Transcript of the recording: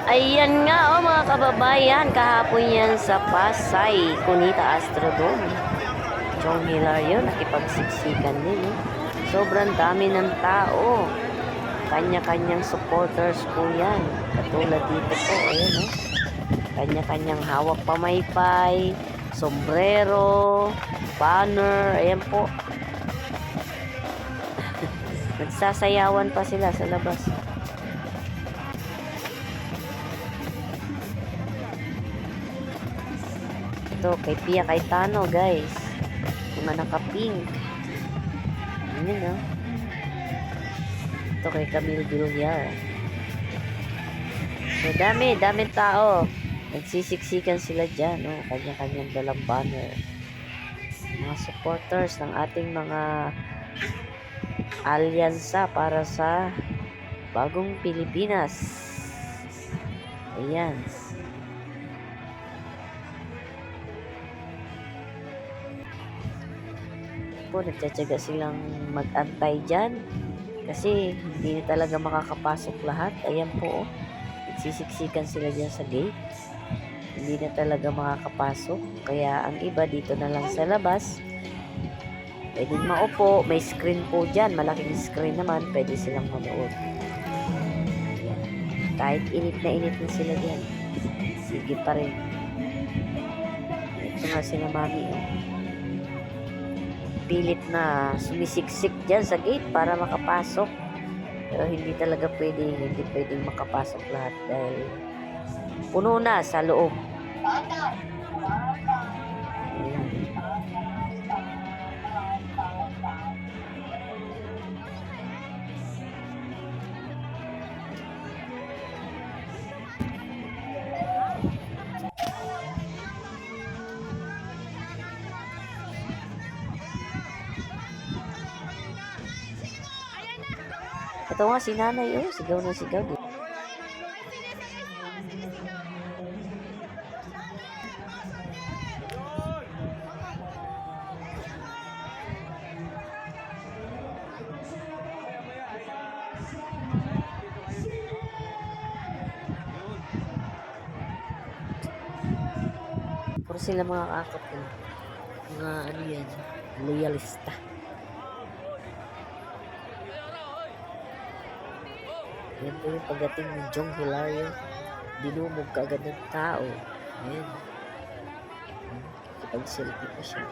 Ayan nga mga kababayan, kahapon yan sa Pasay, Cunita Astrodome. Chong Hilario, nakipagsiksikan din. Sobrang dami ng tao. Kanya-kanyang supporters po yan. Katulad dito po, ayan Kanya-kanyang hawak pamaypay, sombrero, banner, ayan po. Nagsasayawan pa sila sa labas. Ito, kay Pia Cayetano, guys. Mga naka-pink. Ayan, Ito kay Camille Villar. So, daming tao. Nagsisiksikan sila dyan, Kanya-kanyang dalang banner. Mga supporters ng ating mga alyansa para sa bagong Pilipinas. Ayan. Po, nagtsatsaga silang mag-antay dyan kasi hindi na talaga makakapasok lahat. Ayan po, nagsisiksikan sila dyan sa gate. Hindi na talaga makakapasok, kaya ang iba dito na lang sa labas. Pwedeng maupo, may screen po dyan, malaking screen naman, pwede silang manood. Ayan. Kahit init na sila dyan, sige pa rin. Ito nga sila mami, pilit na sumisiksik dyan sa gate para makapasok. Pero hindi talaga hindi pwedeng makapasok lahat dahil puno na sa loob. Ito nga si nanay, sigaw na sigaw. Puro sila mga kakap mga yan, loyalista. Yan po yung pagdating ni Chong Hilario, dinumog kaagad ng tao. Ayan. Kapag selfie pa siya.